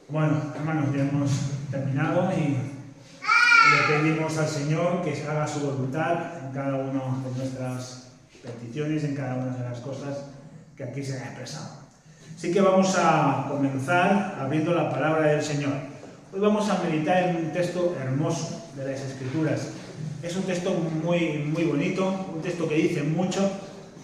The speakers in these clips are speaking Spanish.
Bueno, hermanos, ya hemos terminado y le pedimos al Señor que haga su voluntad en cada una de nuestras peticiones, en cada una de las cosas que aquí se han expresado. Así que vamos a comenzar abriendo la palabra del Señor. Hoy vamos a meditar en un texto hermoso de las Escrituras. Es un texto muy bonito, un texto que dice mucho.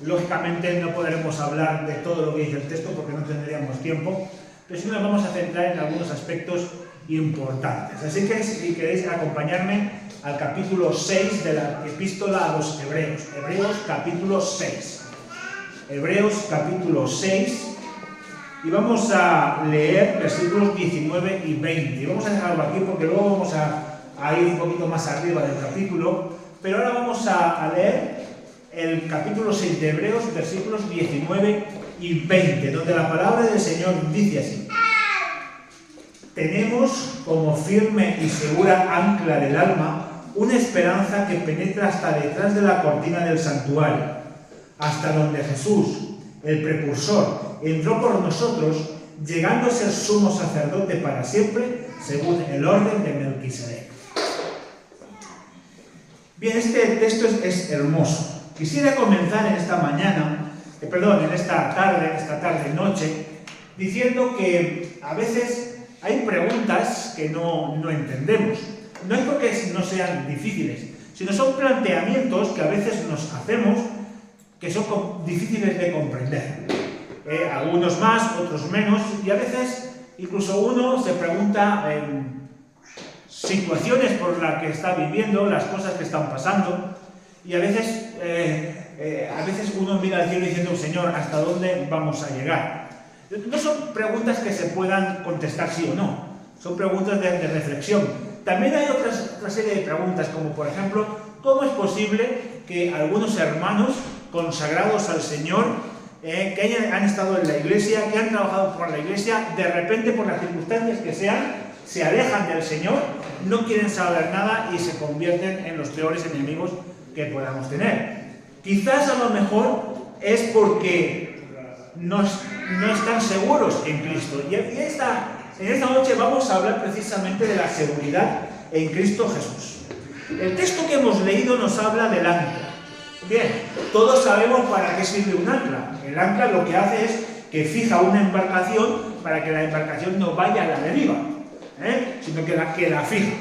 Lógicamente no podremos hablar de todo lo que dice el texto porque no tendríamos tiempo, pero sí nos vamos a centrar en algunos aspectos importantes. Así que si queréis acompañarme al capítulo 6 de la epístola a los Hebreos. Hebreos capítulo 6. Hebreos capítulo 6. Y vamos a leer versículos 19 y 20. Y vamos a dejarlo aquí porque luego vamos a ir un poquito más arriba del capítulo. Pero ahora vamos a leer el capítulo 6 de Hebreos, versículos 19 y 20, donde la palabra del Señor dice así: tenemos como firme y segura ancla del alma una esperanza que penetra hasta detrás de la cortina del santuario, hasta donde Jesús, el precursor, entró por nosotros, llegando a ser sumo sacerdote para siempre, según el orden de Melquisedec. Bien, este texto es hermoso. Quisiera comenzar en esta tarde-noche, diciendo que a veces hay preguntas que no entendemos. No es porque no sean difíciles, sino son planteamientos que a veces nos hacemos que son difíciles de comprender. Algunos más, otros menos, y a veces incluso uno se pregunta en situaciones por las que está viviendo, las cosas que están pasando, y a veces uno mira al cielo diciendo: Señor, ¿hasta dónde vamos a llegar? No son preguntas que se puedan contestar sí o no, son preguntas de reflexión. También hay otra serie de preguntas, como por ejemplo, ¿cómo es posible que algunos hermanos consagrados al Señor, que han estado en la iglesia, que han trabajado por la iglesia, de repente por las circunstancias que sean, se alejan del Señor, no quieren saber nada y se convierten en los peores enemigos que podamos tener? Quizás a lo mejor es porque no están seguros en Cristo. Y en esta noche vamos a hablar precisamente de la seguridad en Cristo Jesús. El texto que hemos leído nos habla del ancla. Bien, todos sabemos para qué sirve un ancla. El ancla lo que hace es que fija una embarcación para que la embarcación no vaya a la deriva, sino que la fija.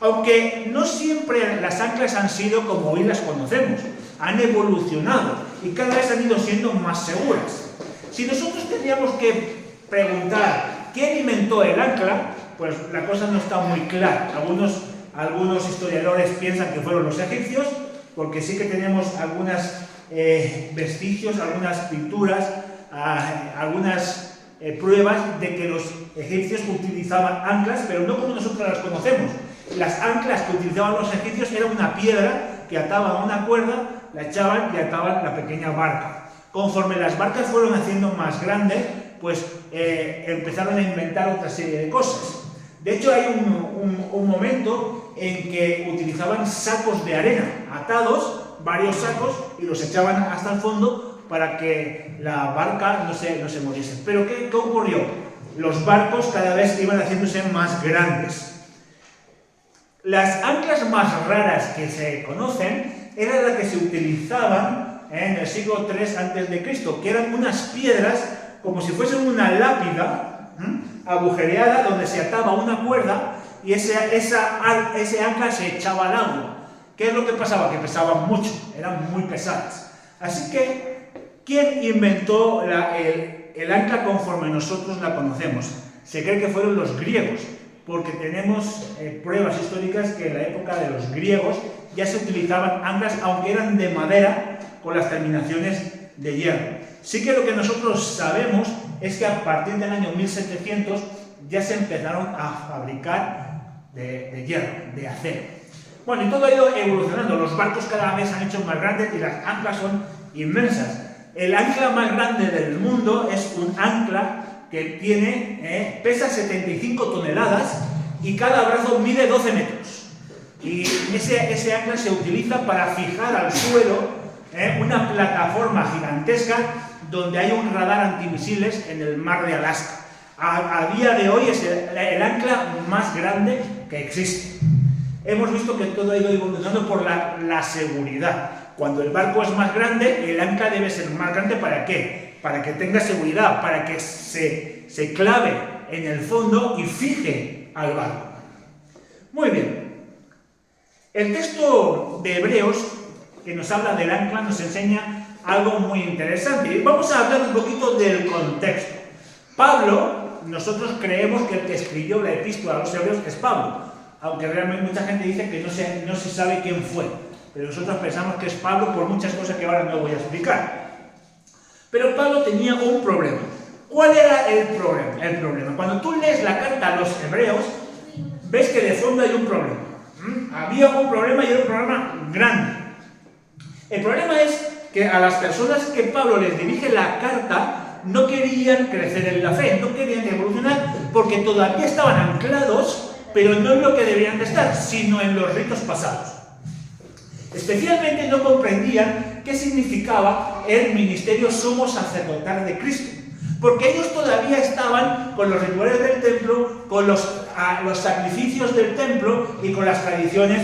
Aunque no siempre las anclas han sido como hoy las conocemos, han evolucionado y cada vez han ido siendo más seguras. Si nosotros tendríamos que preguntar quién inventó el ancla, pues la cosa no está muy clara. Algunos historiadores piensan que fueron los egipcios, porque sí que tenemos algunos vestigios, algunas pinturas, algunas pruebas de que los egipcios utilizaban anclas, pero no como nosotros las conocemos. Las anclas que utilizaban los egipcios era una piedra que ataban a una cuerda, la echaban y ataban la pequeña barca. Conforme las barcas fueron haciendo más grandes, pues empezaron a inventar otra serie de cosas. De hecho, hay un momento en que utilizaban sacos de arena, atados, varios sacos, y los echaban hasta el fondo para que la barca no se moviese. Pero ¿qué ocurrió? Los barcos cada vez iban haciéndose más grandes. Las anclas más raras que se conocen eran las que se utilizaban en el siglo III a.C., que eran unas piedras como si fuesen una lápida agujereada donde se ataba una cuerda y ese ancla se echaba al agua. ¿Qué es lo que pasaba? Que pesaban mucho, eran muy pesadas. Así que, ¿quién inventó el ancla conforme nosotros la conocemos? Se cree que fueron los griegos, porque tenemos pruebas históricas que en la época de los griegos ya se utilizaban anclas, aunque eran de madera, con las terminaciones de hierro. Sí que lo que nosotros sabemos es que a partir del año 1700 ya se empezaron a fabricar de hierro, de acero. Bueno, y todo ha ido evolucionando. Los barcos cada vez se han hecho más grandes y las anclas son inmensas. El ancla más grande del mundo es un ancla que pesa 75 toneladas y cada brazo mide 12 metros. Y ese ancla se utiliza para fijar al suelo una plataforma gigantesca donde hay un radar antimisiles en el mar de Alaska. A día de hoy es el ancla más grande que existe. Hemos visto que todo ha ido evolucionando por la seguridad. Cuando el barco es más grande, el ancla debe ser más grande. ¿Para qué? Para que tenga seguridad, para que se clave en el fondo y fije al barco. Muy bien. El texto de Hebreos, que nos habla del ancla, nos enseña algo muy interesante. Vamos a hablar un poquito del contexto. Pablo, nosotros creemos que el que escribió la epístola a los Hebreos es Pablo, aunque realmente mucha gente dice que no se sabe quién fue. Pero nosotros pensamos que es Pablo por muchas cosas que ahora no voy a explicar. Pero Pablo tenía un problema. ¿Cuál era el problema? El problema. Cuando tú lees la carta a los Hebreos, ves que de fondo hay un problema. Había un problema y era un problema grande. El problema es que a las personas que Pablo les dirige la carta no querían crecer en la fe, no querían evolucionar porque todavía estaban anclados, pero no en lo que deberían de estar, sino en los ritos pasados. Especialmente no comprendían qué significaba el ministerio sumo sacerdotal de Cristo, porque ellos todavía estaban con los rituales del templo, con los sacrificios del templo y con las tradiciones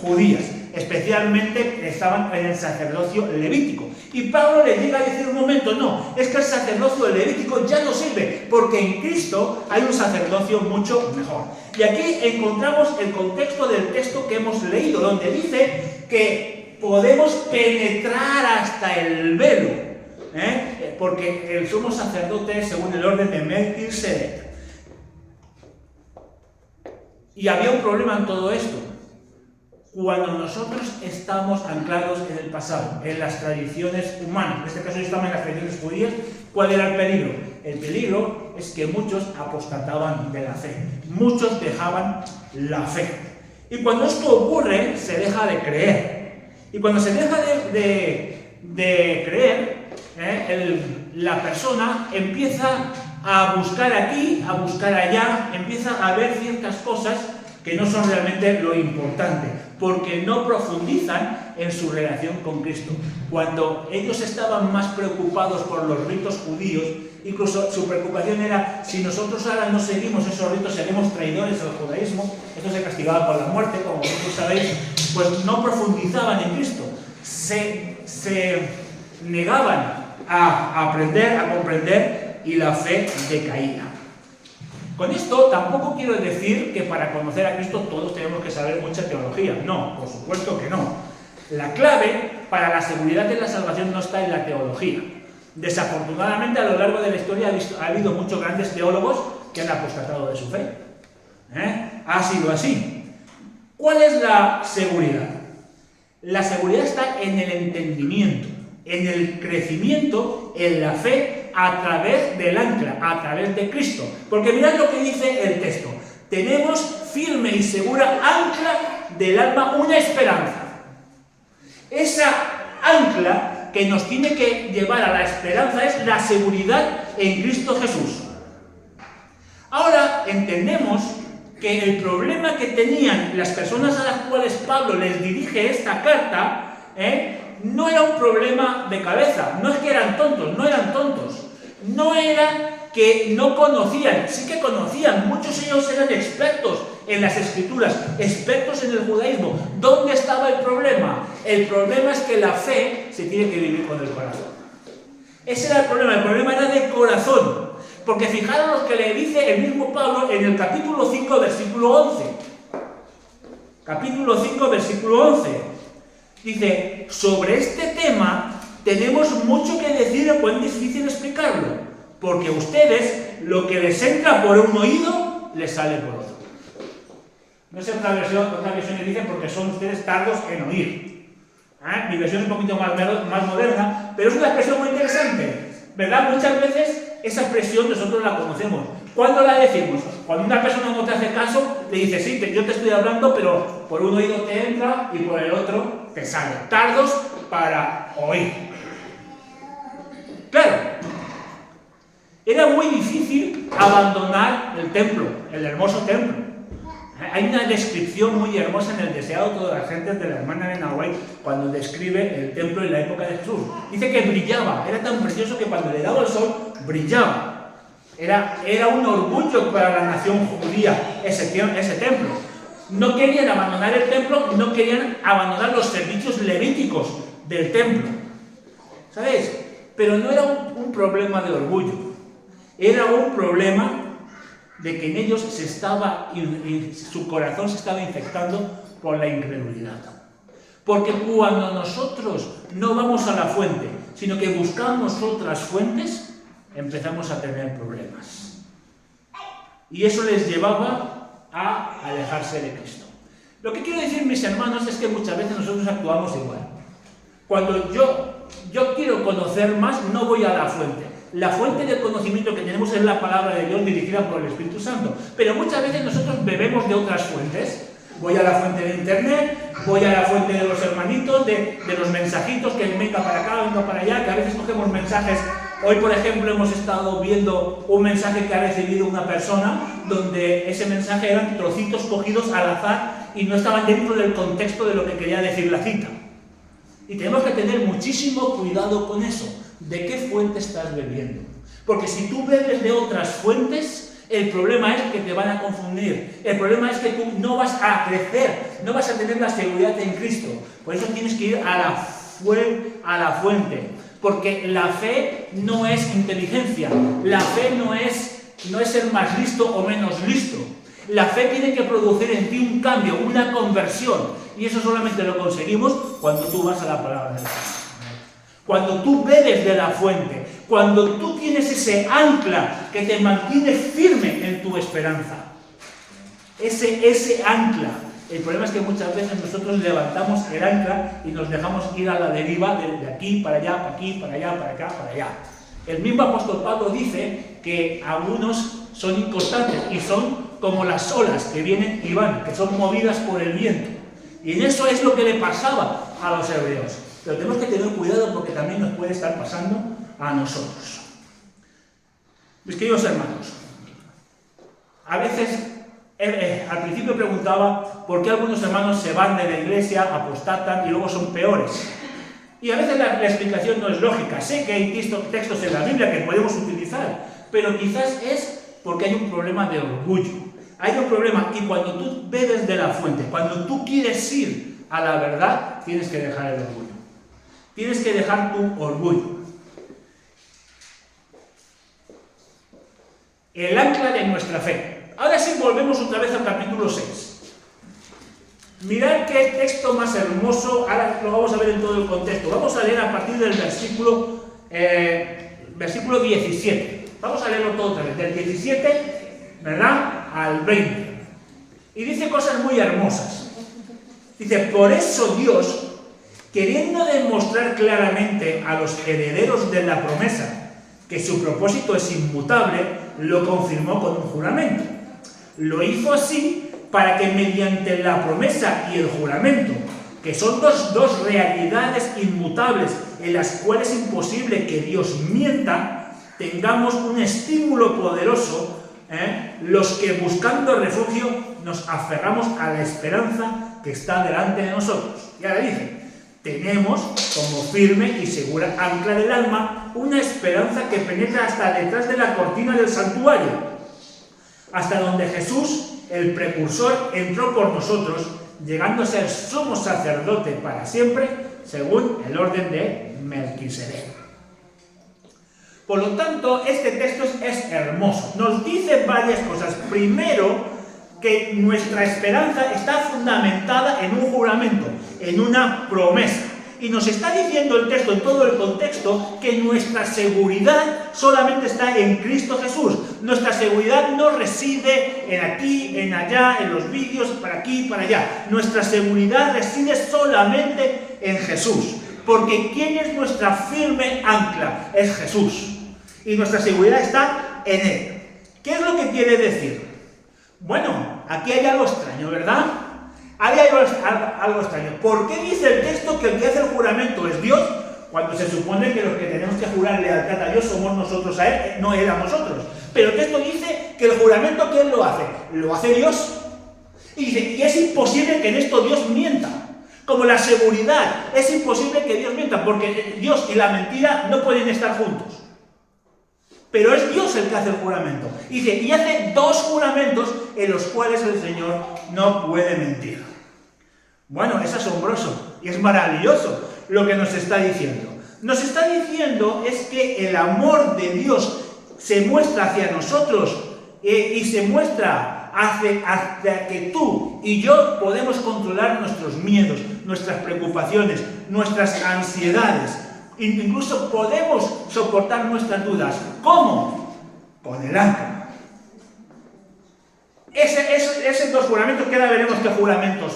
judías. Especialmente estaban en el sacerdocio levítico. Y Pablo le llega a decir un momento, no, es que el sacerdocio levítico ya no sirve, porque en Cristo hay un sacerdocio mucho mejor. Y aquí encontramos el contexto del texto que hemos leído, donde dice que podemos penetrar hasta el velo, porque el sumo sacerdote es según el orden de Melquisedec. Y había un problema en todo esto. Cuando nosotros estamos anclados en el pasado, en las tradiciones humanas, en este caso estamos en las tradiciones judías, ¿cuál era el peligro? El peligro es que muchos apostataban de la fe, muchos dejaban la fe. Y cuando esto ocurre, se deja de creer. Y cuando se deja de creer, la persona empieza a buscar aquí, a buscar allá, empieza a ver ciertas cosas que no son realmente lo importante, porque no profundizan en su relación con Cristo. Cuando ellos estaban más preocupados por los ritos judíos, incluso su preocupación era, si nosotros ahora no seguimos esos ritos, seremos traidores al judaísmo, esto se castigaba con la muerte, como vosotros sabéis, pues no profundizaban en Cristo, se negaban a aprender, a comprender, y la fe decaía. Con esto tampoco quiero decir que para conocer a Cristo todos tenemos que saber mucha teología. No, por supuesto que no. La clave para la seguridad de la salvación no está en la teología. Desafortunadamente, a lo largo de la historia ha habido muchos grandes teólogos que han apostatado de su fe. Ha sido así. ¿Cuál es la seguridad? La seguridad está en el entendimiento, en el crecimiento, en la fe, a través del ancla, a través de Cristo. Porque mirad lo que dice el texto. Tenemos firme y segura ancla del alma, una esperanza. Esa ancla que nos tiene que llevar a la esperanza es la seguridad en Cristo Jesús. Ahora entendemos que el problema que tenían las personas a las cuales Pablo les dirige esta carta, no era un problema de cabeza, no es que eran tontos, no eran tontos, no era que no conocían, sí que conocían, muchos de ellos eran expertos en las escrituras, expertos en el judaísmo. ¿Dónde estaba el problema? El problema es que la fe se tiene que vivir con el corazón. Ese era el problema era de corazón, porque fijaros lo que le dice el mismo Pablo en el capítulo 5, versículo 11. Capítulo 5, versículo 11. Dice, sobre este tema tenemos mucho que decir, pero es difícil explicarlo, porque a ustedes lo que les entra por un oído, les sale por otro. No sé otra versión que dice porque son ustedes tardos en oír. Mi versión es un poquito más moderna, pero es una expresión muy interesante, ¿verdad? Muchas veces esa expresión nosotros la conocemos. ¿Cuándo la decimos? Cuando una persona no te hace caso, le dice, sí, yo te estoy hablando, pero por un oído te entra y por el otro te sale. Tardos para oír. Claro, era muy difícil abandonar el templo, el hermoso templo. Hay una descripción muy hermosa en el Deseado de todas las gentes de la hermana Elena White cuando describe el templo en la época de Jesús. Dice que brillaba, era tan precioso que cuando le daba el sol brillaba. Era un orgullo para la nación judía ese templo. No querían abandonar el templo, no querían abandonar los servicios levíticos del templo. ¿Sabéis? Pero no era un problema de orgullo. Era un problema de que en ellos su corazón se estaba infectando por la incredulidad. Porque cuando nosotros no vamos a la fuente, sino que buscamos otras fuentes, empezamos a tener problemas. Y eso les llevaba a alejarse de Cristo. Lo que quiero decir, mis hermanos, es que muchas veces nosotros actuamos igual. Cuando yo quiero conocer más, no voy a la fuente. La fuente del conocimiento que tenemos es la palabra de Dios dirigida por el Espíritu Santo. Pero muchas veces nosotros bebemos de otras fuentes. Voy a la fuente de internet, voy a la fuente de los hermanitos, de los mensajitos, que venga para acá, venga para allá, que a veces cogemos mensajes. Hoy, por ejemplo, hemos estado viendo un mensaje que ha recibido una persona, donde ese mensaje eran trocitos cogidos al azar y no estaban dentro del contexto de lo que quería decir la cita. Y tenemos que tener muchísimo cuidado con eso. ¿De qué fuente estás bebiendo? Porque si tú bebes de otras fuentes, el problema es que te van a confundir. El problema es que tú no vas a crecer, no vas a tener la seguridad en Cristo. Por eso tienes que ir a la fuente. Porque la fe no es inteligencia. La fe no es ser más listo o menos listo. La fe tiene que producir en ti un cambio, una conversión. Y eso solamente lo conseguimos cuando tú vas a la palabra de Dios. Cuando tú bebes de la fuente, cuando tú tienes ese ancla que te mantiene firme en tu esperanza. Ese ancla. El problema es que muchas veces nosotros levantamos el ancla y nos dejamos ir a la deriva de aquí para allá, para aquí, para allá, para acá, para allá. El mismo apóstol Pablo dice que algunos son inconstantes y son como las olas que vienen y van, que son movidas por el viento. Y en eso es lo que le pasaba a los hebreos. Pero tenemos que tener cuidado porque también nos puede estar pasando a nosotros. Mis queridos hermanos, a veces, al principio preguntaba por qué algunos hermanos se van de la iglesia, apostatan y luego son peores. Y a veces la explicación no es lógica. Sé que hay textos en la Biblia que podemos utilizar, pero quizás es porque hay un problema de orgullo. Hay un problema, y cuando tú bebes de la fuente, cuando tú quieres ir a la verdad, tienes que dejar el orgullo. Tienes que dejar tu orgullo. El ancla de nuestra fe. Ahora sí volvemos otra vez al capítulo 6. Mirad qué texto más hermoso. Ahora lo vamos a ver en todo el contexto. Vamos a leer a partir del versículo 17. Vamos a leerlo todo otra vez. Del 17, ¿verdad?, al 20. Y dice cosas muy hermosas. Dice: por eso Dios, queriendo demostrar claramente a los herederos de la promesa que su propósito es inmutable, lo confirmó con un juramento. Lo hizo así para que mediante la promesa y el juramento, que son dos realidades inmutables en las cuales es imposible que Dios mienta, tengamos un estímulo poderoso, los que buscando refugio nos aferramos a la esperanza que está delante de nosotros. Y ahora dice: tenemos como firme y segura ancla del alma una esperanza que penetra hasta detrás de la cortina del santuario, hasta donde Jesús, el precursor, entró por nosotros, llegando a ser sumo sacerdote para siempre, según el orden de Melquisedec. Por lo tanto, este texto es hermoso. Nos dice varias cosas. Primero, que nuestra esperanza está fundamentada en un juramento, en una promesa. Y nos está diciendo el texto, en todo el contexto, que nuestra seguridad solamente está en Cristo Jesús. Nuestra seguridad no reside en aquí, en allá, en los vídeos, para aquí, para allá. Nuestra seguridad reside solamente en Jesús. Porque ¿quién es nuestra firme ancla? Es Jesús. Y nuestra seguridad está en Él. ¿Qué es lo que quiere decir? Bueno, aquí hay algo extraño, ¿verdad? Hay algo extraño. ¿Por qué dice el texto que el que hace el juramento es Dios, cuando se supone que los que tenemos que jurar lealtad a Dios somos nosotros a Él, no Él a nosotros? Pero el texto dice que el juramento, ¿quién lo hace? Lo hace Dios. Y dice, y es imposible que en esto Dios mienta. Como la seguridad, es imposible que Dios mienta, porque Dios y la mentira no pueden estar juntos. pero es Dios el que hace el juramento. Dice, y hace 2 juramentos en los cuales el Señor no puede mentir. Bueno, es asombroso y es maravilloso lo que nos está diciendo. Nos está diciendo es que el amor de Dios se muestra hacia nosotros y se muestra hacia que tú y yo podemos controlar nuestros miedos, nuestras preocupaciones, nuestras ansiedades. Incluso podemos soportar nuestras dudas. ¿Cómo? Con el ancla. Esos 2 juramentos, que ahora veremos qué juramentos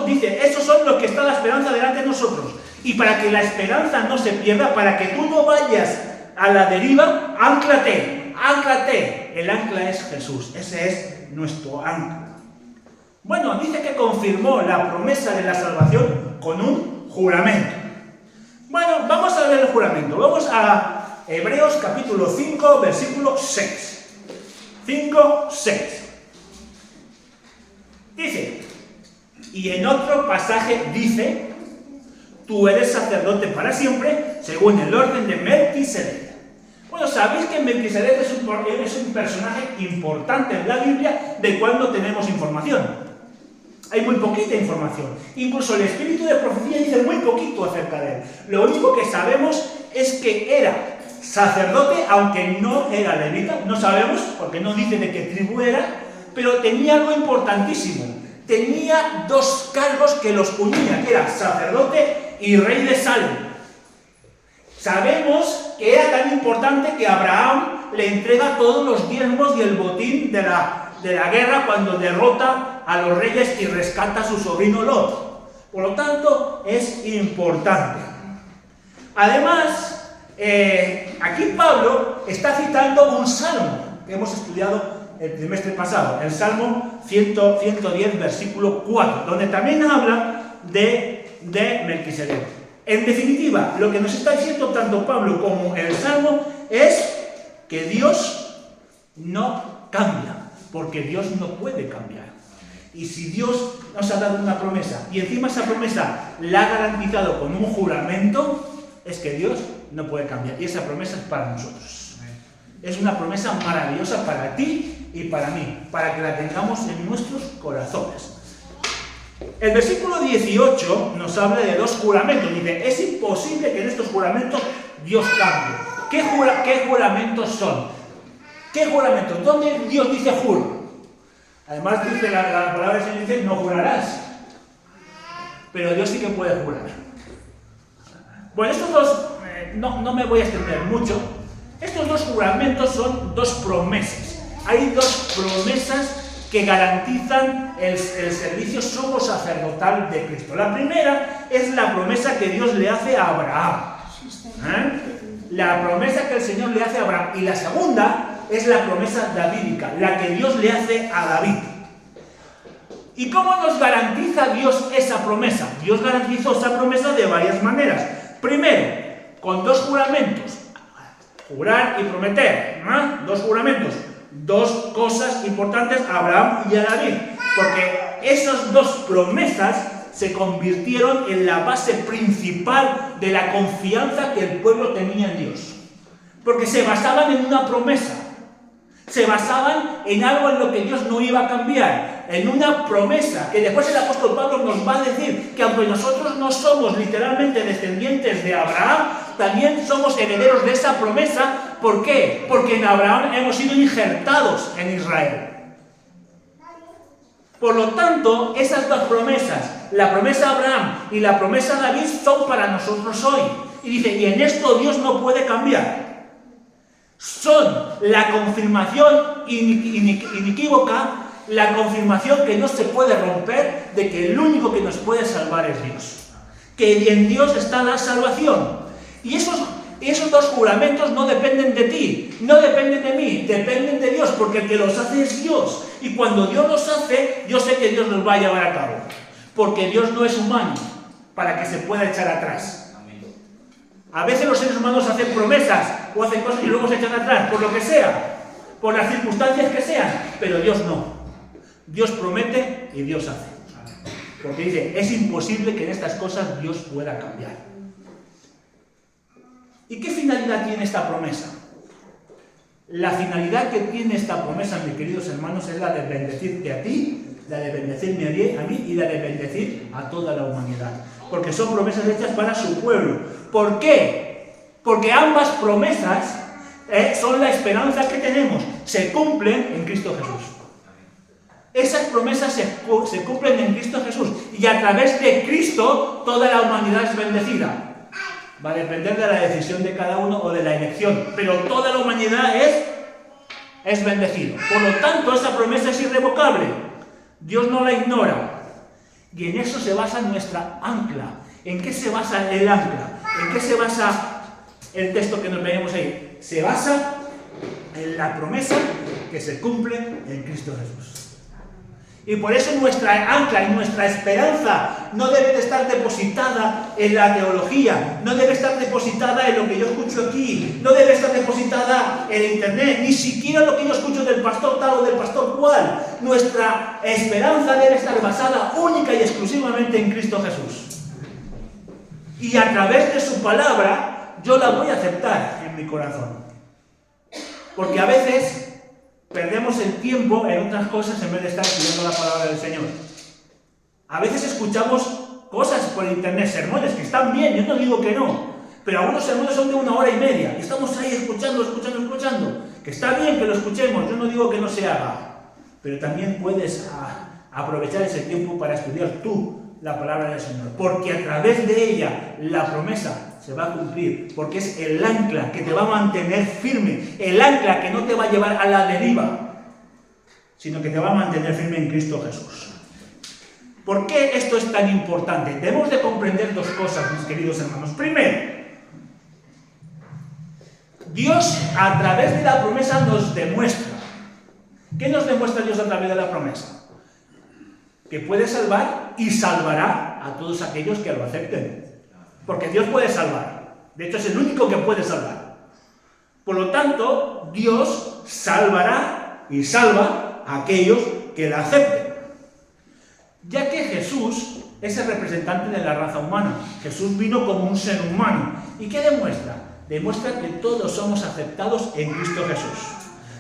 dice, esos son los que está la esperanza delante de nosotros. Y para que la esperanza no se pierda, para que tú no vayas a la deriva, ánclate. El ancla es Jesús, ese es nuestro ancla. Bueno, dice que confirmó la promesa de la salvación con un juramento. Bueno, vamos a ver el juramento. Vamos a Hebreos capítulo 5, versículo 6. 5, 6. Dice, y en otro pasaje dice, tú eres sacerdote para siempre, según el orden de Melquisedec. Bueno, sabéis que Melquisedec es un personaje importante en la Biblia de cuando tenemos información. Hay muy poquita información. Incluso el espíritu de profecía dice muy poquito acerca de él. Lo único que sabemos es que era sacerdote, aunque no era levita. No sabemos, porque no dice de qué tribu era, pero tenía algo importantísimo. Tenía 2 cargos que los unía, que era sacerdote y rey de Salem. Sabemos que era tan importante que Abraham le entrega todos los diezmos y el botín de la guerra cuando derrota a los reyes y rescata a su sobrino Lot. Por lo tanto, es importante. Además, aquí Pablo está citando un salmo que hemos estudiado el trimestre pasado, el Salmo 110, versículo 4, donde también habla de Melquisedec. En definitiva, lo que nos está diciendo tanto Pablo como el Salmo es que Dios no cambia, porque Dios no puede cambiar. Y si Dios nos ha dado una promesa, y encima esa promesa la ha garantizado con un juramento, es que Dios no puede cambiar. Y esa promesa es para nosotros. Es una promesa maravillosa para ti y para mí, para que la tengamos en nuestros corazones. El versículo 18 nos habla de 2 juramentos. Dice, es imposible que en estos juramentos Dios cambie. ¿Qué juramentos son? ¿Qué juramentos? ¿Dónde Dios dice juro? Además dice la palabra del Señor, dice, no jurarás. Pero Dios sí que puede jurar. Bueno, estos 2, no me voy a extender mucho. Estos 2 juramentos son 2 promesas. Hay 2 promesas que garantizan el servicio sumo sacerdotal de Cristo. La primera es la promesa que Dios le hace a Abraham. La promesa que el Señor le hace a Abraham. Y la segunda es la promesa davídica, la que Dios le hace a David. ¿Y cómo nos garantiza Dios esa promesa? Dios garantizó esa promesa de varias maneras. Primero, con 2 juramentos. Jurar y prometer. 2 juramentos. 2 cosas importantes a Abraham y a David, porque esas 2 promesas se convirtieron en la base principal de la confianza que el pueblo tenía en Dios, porque se basaban en una promesa, se basaban en algo en lo que Dios no iba a cambiar, en una promesa que después el apóstol Pablo nos va a decir que aunque nosotros no somos literalmente descendientes de Abraham, también somos herederos de esa promesa. ¿Por qué? Porque en Abraham hemos sido injertados en Israel. Por lo tanto, esas 2 promesas, la promesa a Abraham y la promesa a David, son para nosotros hoy. Y dice, y en esto Dios no puede cambiar. Son la confirmación inequívoca, la confirmación que no se puede romper de que el único que nos puede salvar es Dios. Que en Dios está la salvación. Y esos 2 juramentos no dependen de ti, no dependen de mí, dependen de Dios, porque el que los hace es Dios. Y cuando Dios los hace, yo sé que Dios los va a llevar a cabo. Porque Dios no es humano para que se pueda echar atrás. A veces los seres humanos hacen promesas o hacen cosas y luego se echan atrás, por lo que sea, por las circunstancias que sean, pero Dios no. Dios promete y Dios hace. Porque dice, es imposible que en estas cosas Dios pueda cambiar. ¿Y qué finalidad tiene esta promesa? La finalidad que tiene esta promesa, mis queridos hermanos, es la de bendecirte a ti, la de bendecirme a mí y la de bendecir a toda la humanidad. Porque son promesas hechas para su pueblo. ¿Por qué? Porque ambas promesas son la esperanza que tenemos. Se cumplen en Cristo Jesús. Esas promesas se cumplen en Cristo Jesús. Y a través de Cristo toda la humanidad es bendecida. Va a depender de la decisión de cada uno o de la elección. Pero toda la humanidad es bendecida. Por lo tanto, esa promesa es irrevocable. Dios no la ignora. Y en eso se basa nuestra ancla. ¿En qué se basa el ancla? ¿En qué se basa el texto que nos leemos ahí? Se basa en la promesa que se cumple en Cristo Jesús. Y por eso nuestra ancla y nuestra esperanza no debe de estar depositada en la teología, no debe estar depositada en lo que yo escucho aquí, no debe estar depositada en internet, ni siquiera lo que yo escucho del pastor tal o del pastor cual. Nuestra esperanza debe estar basada única y exclusivamente en Cristo Jesús. Y a través de su palabra yo la voy a aceptar en mi corazón. Porque a veces perdemos el tiempo en otras cosas en vez de estar estudiando la palabra del Señor. A veces escuchamos cosas por internet, sermones que están bien, yo no digo que no, pero algunos sermones son de 1 hora y media, y estamos ahí escuchando, que está bien que lo escuchemos, yo no digo que no se haga, pero también puedes aprovechar ese tiempo para estudiar tú la palabra del Señor, porque a través de ella la promesa se va a cumplir, porque es el ancla que te va a mantener firme, el ancla que no te va a llevar a la deriva, sino que te va a mantener firme en Cristo Jesús. ¿Por qué esto es tan importante? Debemos de comprender 2 cosas, mis queridos hermanos. Primero, Dios a través de la promesa nos demuestra. ¿Qué nos demuestra Dios a través de la promesa? Que puede salvar y salvará a todos aquellos que lo acepten. Porque Dios puede salvar. De hecho, es el único que puede salvar. Por lo tanto, Dios salvará y salva a aquellos que la acepten. Ya que Jesús es el representante de la raza humana. Jesús vino como un ser humano. ¿Y qué demuestra? Demuestra que todos somos aceptados en Cristo Jesús.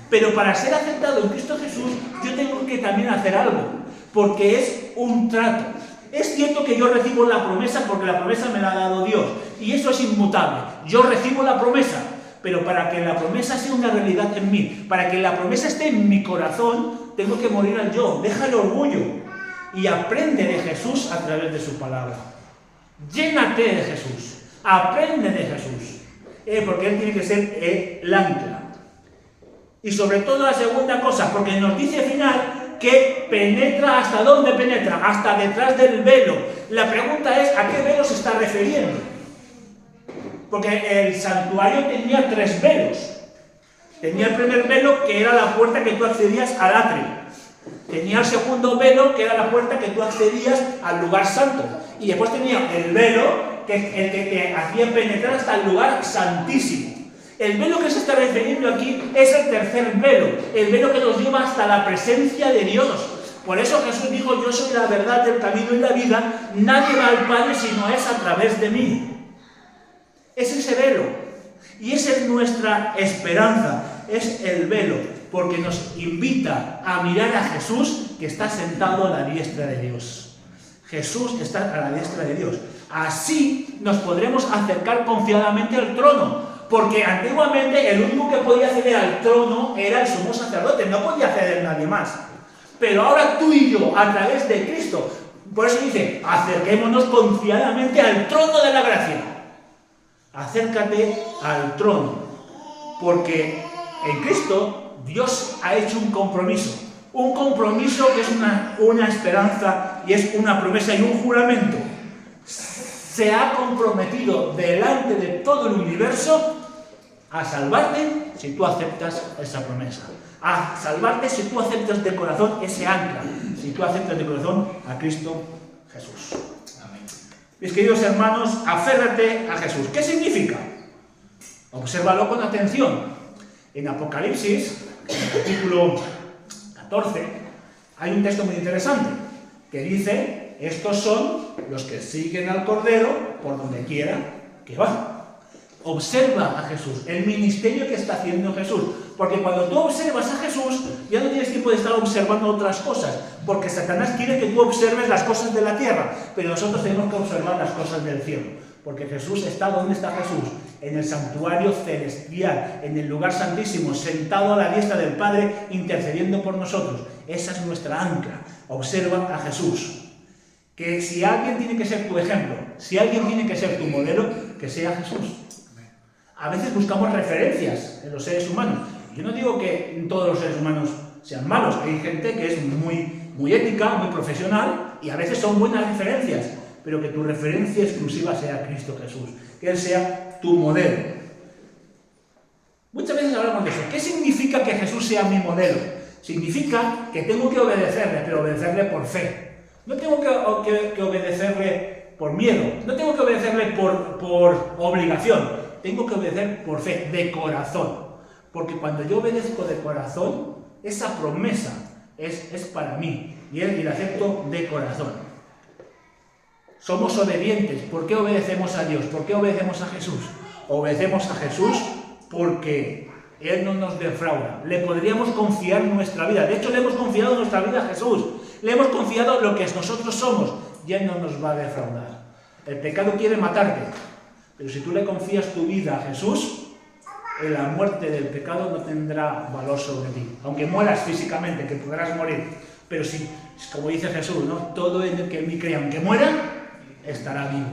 Pero para ser aceptado en Cristo Jesús, yo tengo que también hacer algo. Porque es un trato. Es cierto que yo recibo la promesa porque la promesa me la ha dado Dios. Y eso es inmutable. Yo recibo la promesa. Pero para que la promesa sea una realidad en mí, para que la promesa esté en mi corazón, tengo que morir al yo. Deja el orgullo. Y aprende de Jesús a través de su palabra. Llénate de Jesús. Aprende de Jesús. Porque Él tiene que ser el ancla. Y sobre todo la segunda cosa, porque nos dice al final que penetra. ¿Hasta dónde penetra? Hasta detrás del velo. La pregunta es, ¿a qué velo se está refiriendo? Porque el santuario tenía 3 velos. Tenía el primer velo, que era la puerta que tú accedías al atrio. Tenía el segundo velo, que era la puerta que tú accedías al lugar santo. Y después tenía el velo, que el que te hacía penetrar hasta el lugar santísimo. El velo que se está refiriendo aquí es el tercer velo, el velo que nos lleva hasta la presencia de Dios. Por eso Jesús dijo, yo soy la verdad, el camino y la vida, nadie va al Padre si no es a través de mí. Es ese velo, y esa es nuestra esperanza, es el velo, porque nos invita a mirar a Jesús que está sentado a la diestra de Dios. Jesús está a la diestra de Dios. Así nos podremos acercar confiadamente al trono. Porque antiguamente el único que podía acceder al trono era el sumo sacerdote, no podía acceder nadie más. Pero ahora tú y yo, a través de Cristo, por eso dice, acerquémonos confiadamente al trono de la gracia. Acércate al trono, porque en Cristo Dios ha hecho un compromiso que es una esperanza y es una promesa y un juramento. Se ha comprometido delante de todo el universo a salvarte si tú aceptas esa promesa. A salvarte si tú aceptas de corazón ese ancla. Si tú aceptas de corazón a Cristo Jesús. Amén. Mis queridos hermanos, aférrate a Jesús. ¿Qué significa? Obsérvalo con atención. En Apocalipsis, en el capítulo 14, hay un texto muy interesante que dice: estos son los que siguen al Cordero por donde quiera que va. Observa a Jesús, el ministerio que está haciendo Jesús. Porque cuando tú observas a Jesús, ya no tienes tiempo de estar observando otras cosas. Porque Satanás quiere que tú observes las cosas de la tierra, pero nosotros tenemos que observar las cosas del cielo. Porque Jesús está, ¿dónde está Jesús? En el santuario celestial, en el lugar santísimo, sentado a la diestra del Padre, intercediendo por nosotros. Esa es nuestra ancla. Observa a Jesús. Que si alguien tiene que ser tu ejemplo, si alguien tiene que ser tu modelo, que sea Jesús. A veces buscamos referencias en los seres humanos. Yo no digo que todos los seres humanos sean malos. Hay gente que es muy ética, muy profesional, y a veces son buenas referencias. Pero que tu referencia exclusiva sea Cristo Jesús. Que Él sea tu modelo. Muchas veces hablamos de eso. ¿Qué significa que Jesús sea mi modelo? Significa que tengo que obedecerle, pero obedecerle por fe. No tengo que obedecerle por miedo. No tengo que obedecerle por obligación. Tengo que obedecer por fe, de corazón. Porque cuando yo obedezco de corazón, esa promesa es para mí. Y la acepto de corazón. Somos obedientes. ¿Por qué obedecemos a Dios? ¿Por qué obedecemos a Jesús? Obedecemos a Jesús porque Él no nos defrauda. Le podríamos confiar nuestra vida. De hecho, le hemos confiado nuestra vida a Jesús. Le hemos confiado lo que nosotros somos. Y Él no nos va a defraudar. El pecado quiere matarte. Pero si tú le confías tu vida a Jesús, la muerte del pecado no tendrá valor sobre ti. Aunque mueras físicamente, que podrás morir. Pero si, como dice Jesús, ¿no? Todo el que en mí crea, aunque muera, estará vivo.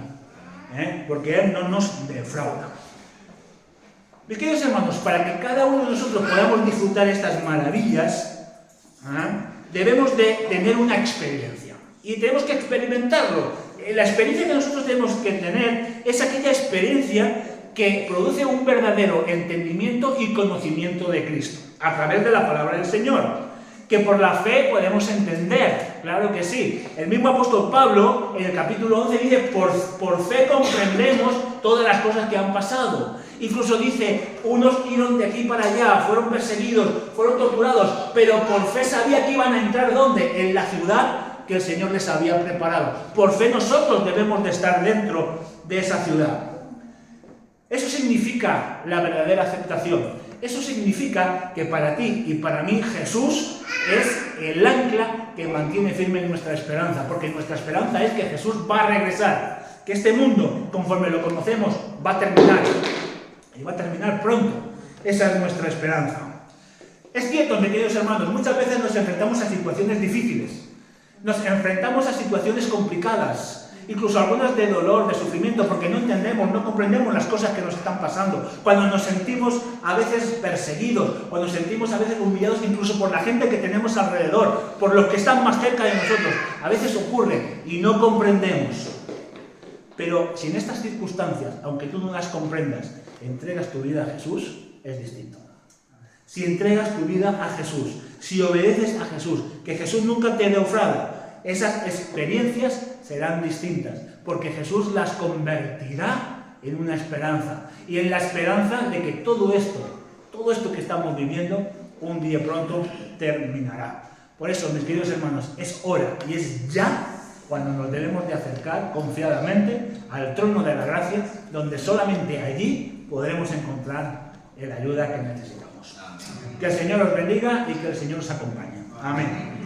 Porque Él no nos defrauda. Mis queridos hermanos, para que cada uno de nosotros podamos disfrutar estas maravillas, debemos de tener una experiencia. Y tenemos que experimentarlo. La experiencia que nosotros tenemos que tener es aquella experiencia que produce un verdadero entendimiento y conocimiento de Cristo, a través de la palabra del Señor, que por la fe podemos entender, claro que sí. El mismo apóstol Pablo, en el capítulo 11, dice, por fe comprendemos todas las cosas que han pasado. Incluso dice, unos iron de aquí para allá, fueron perseguidos, fueron torturados, pero por fe sabía que iban a entrar, ¿dónde? En la ciudad que el Señor les había preparado. Por fe nosotros debemos de estar dentro de esa ciudad. Eso significa la verdadera aceptación. Eso significa que para ti y para mí Jesús es el ancla que mantiene firme nuestra esperanza, porque nuestra esperanza es que Jesús va a regresar, que este mundo, conforme lo conocemos, va a terminar, y va a terminar pronto. Esa es nuestra esperanza. Es cierto, mis queridos hermanos, muchas veces nos enfrentamos a situaciones difíciles. Nos enfrentamos a situaciones complicadas, incluso algunas de dolor, de sufrimiento, porque no entendemos, no comprendemos las cosas que nos están pasando. Cuando nos sentimos a veces perseguidos, cuando nos sentimos a veces humillados incluso por la gente que tenemos alrededor, por los que están más cerca de nosotros. A veces ocurre y no comprendemos. Pero si en estas circunstancias, aunque tú no las comprendas, entregas tu vida a Jesús, es distinto. Si entregas tu vida a Jesús, si obedeces a Jesús, que Jesús nunca te defrauda, esas experiencias serán distintas, porque Jesús las convertirá en una esperanza, y en la esperanza de que todo esto que estamos viviendo, un día pronto terminará. Por eso, mis queridos hermanos, es hora y es ya cuando nos debemos de acercar confiadamente al trono de la gracia, donde solamente allí podremos encontrar la ayuda que necesitamos. Que el Señor os bendiga y que el Señor os acompañe. Amén.